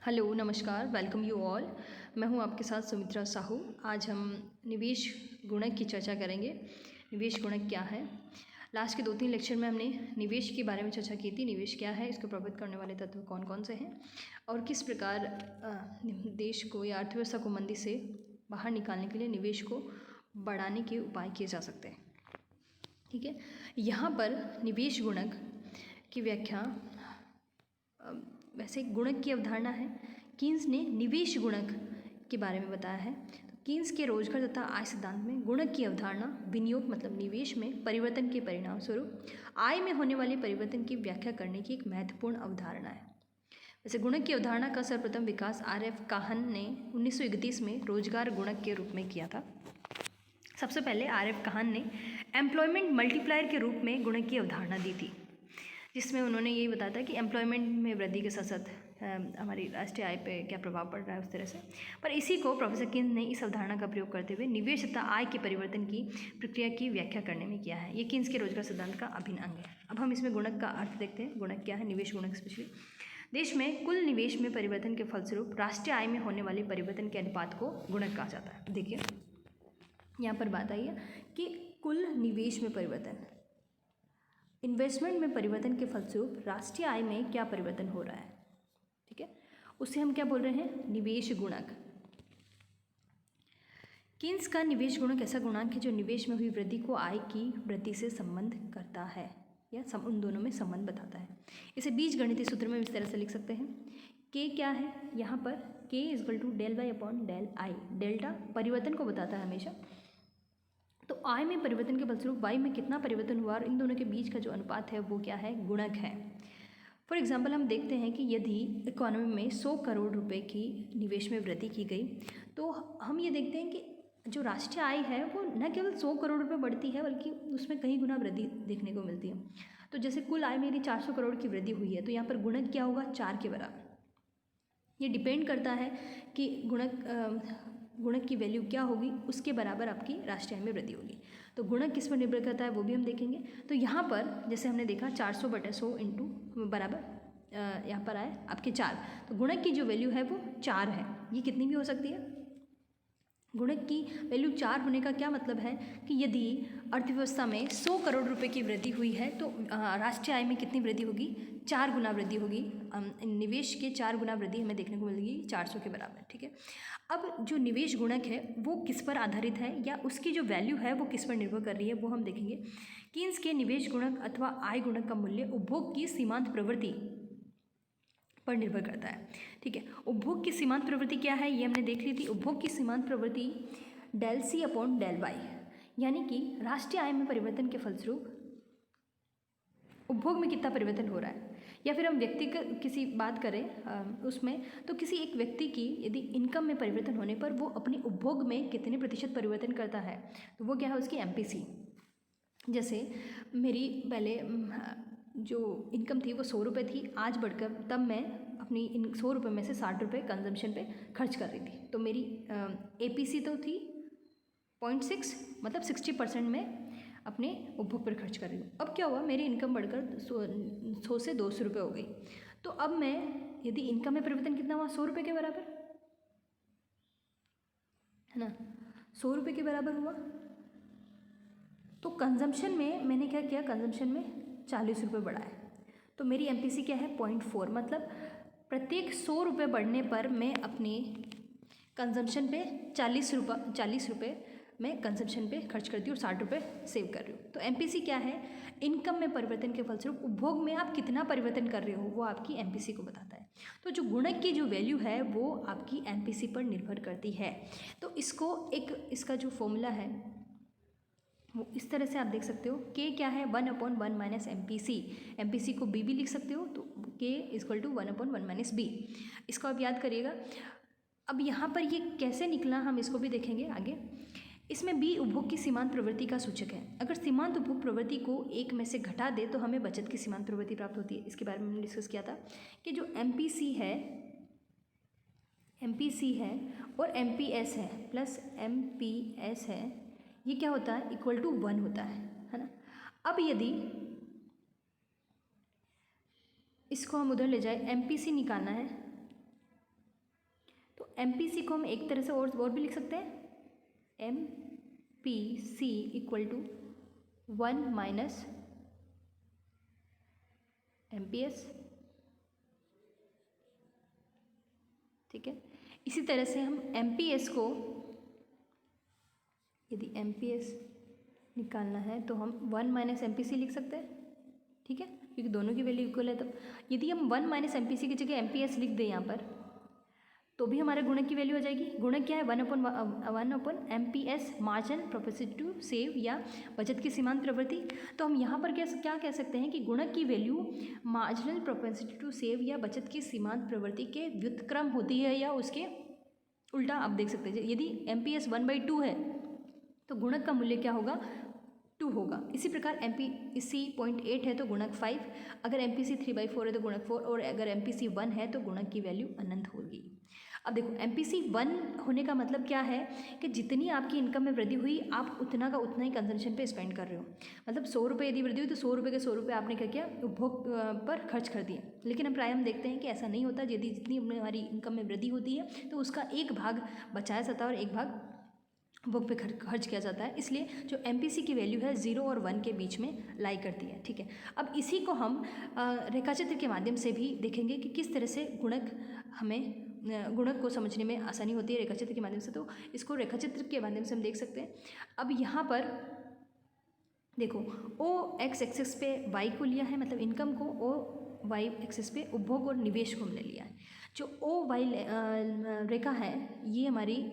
Hello नमस्कार, welcome you all. मैं हूं आपके साथ सुमित्रा साहू। आज हम निवेश गुणक की चर्चा करेंगे। निवेश गुणक क्या है? लास्ट के 2-3 लेक्चर में हमने निवेश के बारे में चर्चा की थी। निवेश क्या है, इसको प्रभावित करने वाले तत्व कौन कौन से हैं और किस प्रकार देश को या अर्थव्यवस्था को मंदी से बाहर निकालने के लिए निवेश को बढ़ाने के उपाय किए जा सकते हैं। ठीक है, यहाँ पर निवेश गुणक की व्याख्या वैसे गुणक की अवधारणा है। कीन्स ने निवेश गुणक के बारे में बताया है। तो कीन्स के रोजगार तथा आय सिद्धांत में गुणक की अवधारणा विनियोग मतलब निवेश में परिवर्तन के परिणाम स्वरूप आय में होने वाले परिवर्तन की व्याख्या करने की एक महत्वपूर्ण अवधारणा है। वैसे गुणक की अवधारणा का सर्वप्रथम विकास RF काहन ने 1931 में रोजगार गुणक के रूप में किया था। सबसे पहले RF काहन ने एम्प्लॉयमेंट मल्टीप्लायर के रूप में गुणक की अवधारणा दी थी, जिसमें उन्होंने यही बताया था कि एम्प्लॉयमेंट में वृद्धि के साथ साथ हमारी राष्ट्रीय आय पे क्या प्रभाव पड़ रहा है उस तरह से। पर इसी को प्रोफेसर कीन्स ने इस अवधारणा का प्रयोग करते हुए निवेश तथा आय के परिवर्तन की प्रक्रिया की व्याख्या करने में किया है। ये कीन्स के रोजगार सिद्धांत का अभिन्न अंग है। अब हम इसमें गुणक का अर्थ देखते हैं। गुणक क्या है? निवेश गुणक स्पेशली देश में कुल निवेश में परिवर्तन के फलस्वरूप राष्ट्रीय आय में होने वाले परिवर्तन के अनुपात को गुणक कहा जाता है। देखिए यहाँ पर बात आई है कि कुल निवेश में परिवर्तन, इन्वेस्टमेंट में परिवर्तन के फलस्वरूप राष्ट्रीय आय में क्या परिवर्तन हो रहा है। ठीक है, उसे हम क्या बोल रहे हैं? निवेश गुणक। कीन्स का निवेश गुणक ऐसा गुणांक है जो निवेश में हुई वृद्धि को आय की वृद्धि से संबंध करता है या उन दोनों में संबंध बताता है। इसे बीज गणितीय सूत्र में इस तरह से लिख सकते हैं। के क्या है यहाँ पर? K equal to del Y upon del I. Delta परिवर्तन को बताता है हमेशा, तो आय में परिवर्तन के फलस्वरूप वाई में कितना परिवर्तन हुआ और इन दोनों के बीच का जो अनुपात है वो क्या है? गुणक है। फॉर एग्जांपल हम देखते हैं कि यदि इकोनॉमी में 100 करोड़ रुपए की निवेश में वृद्धि की गई तो हम ये देखते हैं कि जो राष्ट्रीय आय है वो न केवल 100 करोड़ रुपए बढ़ती है बल्कि उसमें कई गुना वृद्धि देखने को मिलती है। तो जैसे कुल आय में यदि 400 करोड़ की वृद्धि हुई है तो यहाँ पर गुणक क्या होगा? 4 के बराबर। ये डिपेंड करता है कि गुणक की वैल्यू क्या होगी, उसके बराबर आपकी राष्ट्रीय आय में वृद्धि होगी। तो गुणक किस पर निर्भर करता है वो भी हम देखेंगे। तो यहाँ पर जैसे हमने देखा 400/100 इंटू बराबर यहाँ पर आए आपके 4, तो गुणक की जो वैल्यू है वो 4 है। ये कितनी भी हो सकती है। गुणक की वैल्यू 4 होने का क्या मतलब है कि यदि अर्थव्यवस्था में 100 करोड़ रुपए की वृद्धि हुई है तो राष्ट्रीय आय में कितनी वृद्धि होगी? 4 गुना वृद्धि होगी। निवेश के 4 गुना वृद्धि हमें देखने को मिलेगी 400 के बराबर। ठीक है, अब जो निवेश गुणक है वो किस पर आधारित है या उसकी जो वैल्यू है वो किस पर निर्भर कर रही है वो हम देखेंगे। कीन्स के निवेश गुणक अथवा आय गुणक का मूल्य उपभोग की सीमांत प्रवृत्ति पर निर्भर करता है। ठीक है, उपभोग की सीमांत प्रवृत्ति क्या है ये हमने देख ली थी। उपभोग की सीमांत प्रवृत्ति del C upon del Y, यानी कि राष्ट्रीय आय में परिवर्तन के फलस्वरूप उपभोग में कितना परिवर्तन हो रहा है। या फिर हम व्यक्तिगत किसी बात करें उसमें, तो किसी एक व्यक्ति की यदि इनकम में परिवर्तन होने पर वो अपने उपभोग में कितने प्रतिशत परिवर्तन करता है, तो वो क्या है? उसकी MPC। जैसे मेरी पहले जो इनकम थी वो 100 रुपये थी, आज बढ़कर तब मैं अपनी इन 100 रुपये में से 60 रुपये कंजम्पशन पे खर्च कर रही थी। तो मेरी APC तो थी 0.6, मतलब 60% में अपने उपभोग पर खर्च कर रही हूँ। अब क्या हुआ? मेरी इनकम बढ़कर 100 से 200 रुपये हो गई। तो अब मैं यदि इनकम में परिवर्तन कितना हुआ? 100 रुपये के बराबर है ना, 100 रुपये के बराबर हुआ। तो कंजम्पशन में मैंने क्या किया? कंजम्पशन में 40 रुपये बढ़ाए। तो मेरी MPC क्या है? 0.4, मतलब प्रत्येक 100 रुपये बढ़ने पर मैं अपनी कंजम्पशन पे 40 रुपये मैं कंजम्पशन पे खर्च करती हूँ और 60 रुपये सेव कर रही हूँ। तो MPC क्या है? इनकम में परिवर्तन के फलस्वरूप उपभोग में आप कितना परिवर्तन कर रहे हो वो आपकी MPC को बताता है। तो जो गुणक की जो वैल्यू है वो आपकी MPC पर निर्भर करती है। तो इसको इसका जो फॉर्मूला है वो इस तरह से आप देख सकते हो। K क्या है? 1/1 माइनस MPC। MPC को B भी लिख सकते हो, तो K इक्वल टू 1/1 माइनस B। इसको आप याद करिएगा। अब यहाँ पर ये कैसे निकला हम इसको भी देखेंगे आगे। इसमें B उपभोग की सीमांत प्रवृत्ति का सूचक है। अगर सीमांत उपभोग प्रवृत्ति को 1 में से घटा दे तो हमें बचत की सीमांत प्रवृत्ति प्राप्त होती है। इसके बारे में हमने डिस्कस किया था कि जो MPC है और MPS है प्लस MPS है, ये क्या होता है? इक्वल टू 1 होता है ना। अब यदि इसको हम उधर ले जाए, MPC निकालना है तो MPC को हम एक तरह से और भी लिख सकते हैं, MPC equal to 1 minus MPS। ठीक है, इसी तरह से हम MPS को, यदि MPS निकालना है तो हम 1 माइनस MPC लिख सकते हैं। ठीक है, क्योंकि दोनों की वैल्यू इक्वल है। तब यदि हम 1 माइनस MPC की जगह MPS लिख दें यहाँ पर, तो भी हमारे गुणक की वैल्यू आ जाएगी। गुणक क्या है, 1/1 MPS marginal propensity to save या बचत की सीमांत प्रवृत्ति। तो हम यहाँ पर क्या कह सकते हैं कि गुणक की value marginal propensity to save या बचत की सीमांत प्रवृत्ति के व्युत्क्रम होती है या उसके उल्टा। आप देख सकते हैं यदि MPS 1/2 है तो गुणक का मूल्य क्या होगा, 2 होगा। इसी प्रकार MPC 0.8 है तो गुणक 5, अगर MPC 3/4 है तो गुणक 4, और अगर MPC 1 है तो गुणक की वैल्यू अनंत होगी। अब देखो MPC 1 होने का मतलब क्या है कि जितनी आपकी इनकम में वृद्धि हुई आप उतना का उतना ही कंजम्पशन पे स्पेंड कर रहे हो। मतलब 100 रुपये यदि वृद्धि हुई तो 100 रुपये के 100 रुपये आपने क्या किया, उपभोग पर खर्च कर दिए। लेकिन हम प्राय हम देखते हैं कि ऐसा नहीं होता। यदि जितनी हमारी इनकम में वृद्धि होती है तो उसका एक भाग बचाया जाता है और एक भाग बुक पे खर्च किया जाता है। इसलिए जो MPC की वैल्यू है 0 और 1 के बीच में लाई करती है। ठीक है, अब इसी को हम रेखाचित्र के माध्यम से भी देखेंगे कि किस तरह से गुणक को समझने में आसानी होती है रेखाचित्र के माध्यम से। तो इसको रेखाचित्र के माध्यम से हम देख सकते हैं। अब यहाँ पर देखो OX एक्सिस पे Y को लिया है, मतलब इनकम को, OY एक्सिस पे उपभोग और निवेश को हमने लिया है। जो OY रेखा है ये हमारी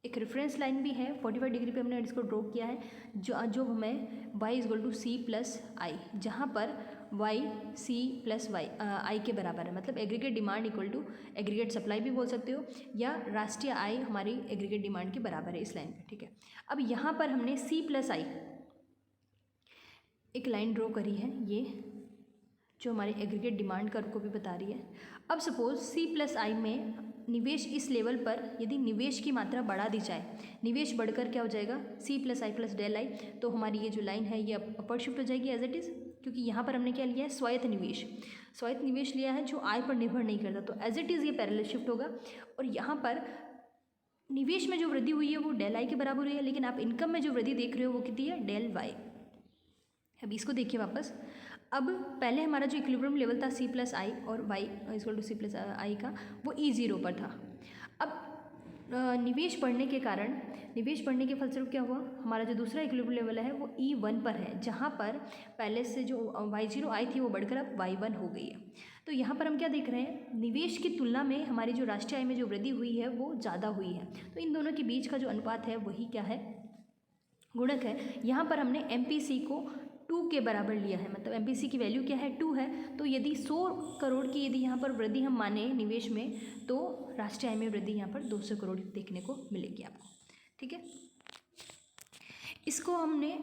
एक रेफरेंस लाइन भी है, 45 डिग्री पे हमने इसको ड्रॉ किया है, जो हमें y equal to C plus I, जहाँ पर y C प्लस आई के बराबर है। मतलब aggregate demand equal to aggregate supply भी बोल सकते हो, या राष्ट्रीय आय हमारी एग्रीगेट डिमांड के बराबर है इस लाइन पे। ठीक है, अब यहाँ पर हमने C प्लस आई एक लाइन ड्रॉ करी है, ये जो हमारी एग्रीगेट डिमांड कर्व को भी बता रही है। अब सपोज C प्लस आई में निवेश इस लेवल पर यदि निवेश की मात्रा बढ़ा दी जाए, निवेश बढ़कर क्या हो जाएगा, C plus I plus del I, तो हमारी ये जो लाइन है ये अपर शिफ्ट हो जाएगी एज इट इज़। क्योंकि यहाँ पर हमने क्या लिया है, स्वायत्त निवेश लिया है जो आय पर निर्भर नहीं करता, तो एज इट इज़ ये पैरेलल शिफ्ट होगा। और यहाँ पर निवेश में जो वृद्धि हुई है वो डेल आई के बराबर हुई है, लेकिन आप इनकम में जो वृद्धि देख रहे हो वो कितनी है, डेल वाई। अब इसको देखिए वापस। अब पहले हमारा जो इक्विलिब्रियम लेवल था C प्लस आई और y equal to C plus I का, वो E0 पर था। अब निवेश बढ़ने के फलस्वरूप क्या हुआ, हमारा जो दूसरा इक्विलिब्रियम लेवल है वो E1 पर है, जहाँ पर पहले से जो y0 आई थी वो बढ़कर अब y1 हो गई है। तो यहाँ पर हम क्या देख रहे हैं, निवेश की तुलना में हमारी जो राष्ट्रीय आय में जो वृद्धि हुई है वो ज़्यादा हुई है। तो इन दोनों के बीच का जो अनुपात है वही क्या है, गुणक है। यहाँ पर हमने MPC को 2 के बराबर लिया है, मतलब MPC की वैल्यू क्या है, 2 है। तो यदि 100 करोड़ की यदि यहाँ पर वृद्धि हम माने निवेश में, तो राष्ट्रीय आय में वृद्धि यहाँ पर 200 करोड़ देखने को मिलेगी आपको। ठीक है, इसको हमने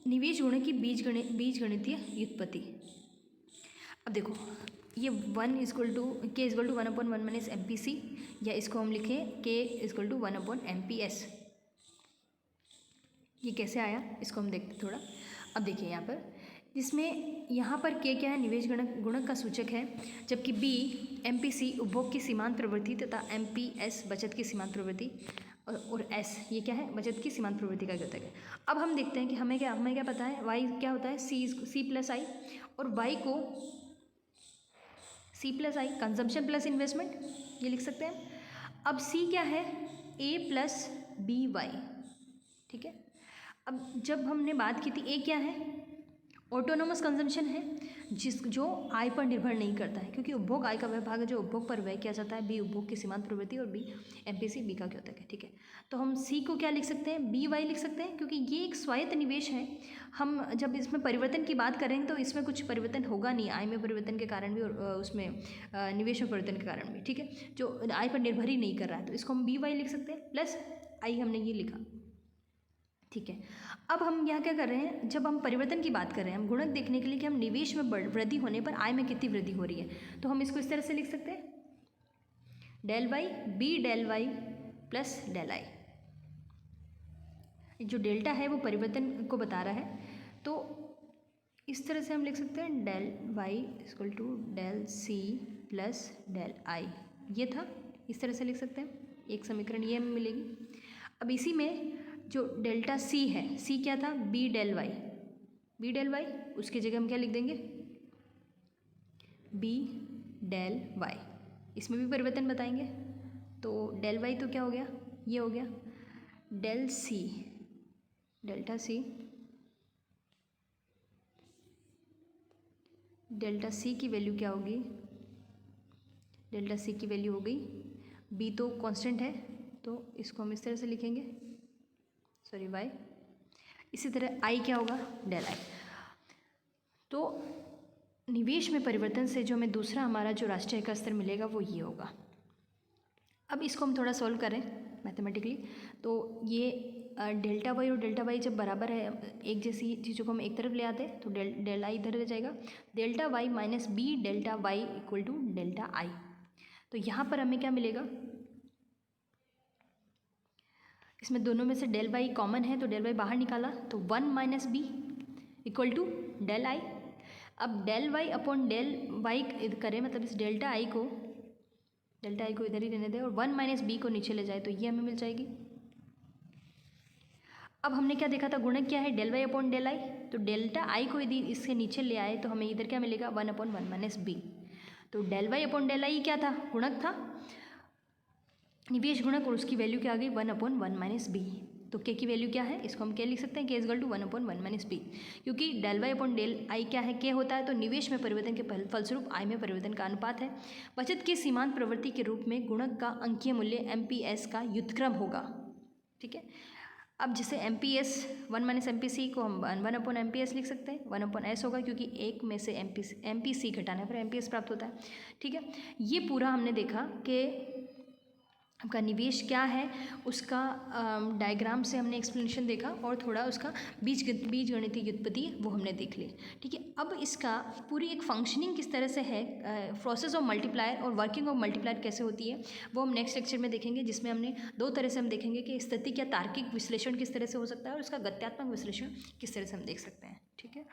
निवेश गुणक की बीजगणितीय व्युत्पत्ति। अब देखो ये 1 equal to K equal to 1/1 minus MPC, या इसको हम लिखें K इक्वल टू 1/MPS। ये कैसे आया इसको हम देखते थोड़ा। अब देखिए यहाँ पर, जिसमें यहाँ पर K क्या है, निवेश गुणक का सूचक है, जबकि B MPC उपभोग की सीमांत प्रवृत्ति तथा MPS बचत की सीमांत प्रवृत्ति, और S ये क्या है, बचत की सीमांत प्रवृत्ति का द्योतक है। अब हम देखते हैं कि हमें क्या पता है, Y क्या होता है, C प्लस आई, और Y को C प्लस आई कंजम्पशन प्लस इन्वेस्टमेंट ये लिख सकते हैं। अब C क्या है, A प्लस BY। ठीक है, अब जब हमने बात की थी A क्या है, ऑटोनोमस कंजम्पशन है, जो आय पर निर्भर नहीं करता है, क्योंकि उपभोग आय का वह भाग है जो उपभोग पर व्यय किया जाता है। B उपभोग की सीमांत प्रवृत्ति, और B MPC B का द्योतक है। ठीक है, तो हम C को क्या लिख सकते हैं, BY लिख सकते हैं, क्योंकि ये एक स्वायत्त निवेश है। हम जब इसमें परिवर्तन की बात करेंगे तो इसमें कुछ परिवर्तन होगा नहीं, आय में परिवर्तन के कारण भी और उसमें निवेश में परिवर्तन के कारण भी। ठीक है, जो आय पर निर्भर ही नहीं कर रहा है, तो इसको हम BY लिख सकते हैं, प्लस I हमने ये लिखा। ठीक है, अब हम यहाँ क्या कर रहे हैं, जब हम परिवर्तन की बात कर रहे हैं, हम गुणक देखने के लिए कि हम निवेश में वृद्धि होने पर आय में कितनी वृद्धि हो रही है, तो हम इसको इस तरह से लिख सकते हैं, del Y B del Y plus del I. जो डेल्टा है वो परिवर्तन को बता रहा है, तो इस तरह से हम लिख सकते हैं, del Y equal to del C plus del I, ये था इस तरह से लिख सकते हैं, एक समीकरण ये हमें मिलेगी। अब इसी में जो डेल्टा सी है, सी क्या था, B del Y, B del Y, उसकी जगह हम क्या लिख देंगे, बी डेल वाई। इसमें भी परिवर्तन बताएंगे। तो डेल वाई तो क्या हो गया, ये हो गया del C, delta C, delta C की वैल्यू क्या होगी, डेल्टा सी की वैल्यू हो गई, बी तो कांस्टेंट है तो इसको हम इस तरह से लिखेंगे, सॉरी वाई। इसी तरह आई क्या होगा, डेल आई। तो निवेश में परिवर्तन से जो हमें दूसरा हमारा जो राष्ट्रीय का स्तर मिलेगा वो ये होगा। अब इसको हम थोड़ा सॉल्व करें मैथमेटिकली, तो ये डेल्टा वाई और डेल्टा वाई जब बराबर है, एक जैसी चीज़ों को हम एक तरफ ले आते हैं तो डेल आई इधर रह जाएगा, delta Y minus B delta Y equal to delta I. तो यहाँ पर हमें क्या मिलेगा, इसमें दोनों में से डेल वाई कॉमन है तो डेल वाई बाहर निकाला तो 1 minus b equal to del I. अब del Y upon del y करें, मतलब इस डेल्टा आई को इधर ही रहने दें और 1 माइनस बी को नीचे ले जाए तो ये हमें मिल जाएगी। अब हमने क्या देखा था, गुणक क्या है, del Y upon del I. तो डेल्टा आई को यदि इससे नीचे ले आए तो हमें इधर क्या मिलेगा, 1 अपॉन 1 माइनस बी। तो del Y upon del I क्या था, गुणक था, निवेश गुणक, और उसकी वैल्यू क्या आ गई, 1 अपॉन 1 माइनस बी। तो के की वैल्यू क्या है, इसको हम क्या लिख सकते हैं, k is equal to 1 upon 1 minus b, क्योंकि del Y upon del I क्या है, के होता है, तो निवेश में परिवर्तन के फलस्वरूप आई में परिवर्तन का अनुपात है। बचत की सीमांत प्रवृत्ति के रूप में गुणक का अंकीय मूल्य एमपीएस का व्युत्क्रम होगा। ठीक है, अब जैसे M P S 1 minus M P C को हम 1 अपॉन एम पी एस लिख सकते हैं, 1 अपॉन एस होगा क्योंकि एक में से एम पी सी घटाने पर एम पी एस प्राप्त होता है। ठीक है, ये पूरा हमने देखा कि आपका निवेश क्या है, उसका डायग्राम से हमने एक्सप्लेनेशन देखा और थोड़ा उसका बीजगणितीय व्युत्पत्ति वो हमने देख ली। ठीक है, अब इसका पूरी एक फंक्शनिंग किस तरह से है, प्रोसेस ऑफ मल्टीप्लायर और वर्किंग ऑफ मल्टीप्लायर कैसे होती है, वो हम नेक्स्ट लेक्चर में देखेंगे, जिसमें हमने दो तरह से हम देखेंगे कि स्थितिक या तार्किक विश्लेषण किस तरह से हो सकता है और उसका गत्यात्मक विश्लेषण किस तरह से हम देख सकते हैं। ठीक है।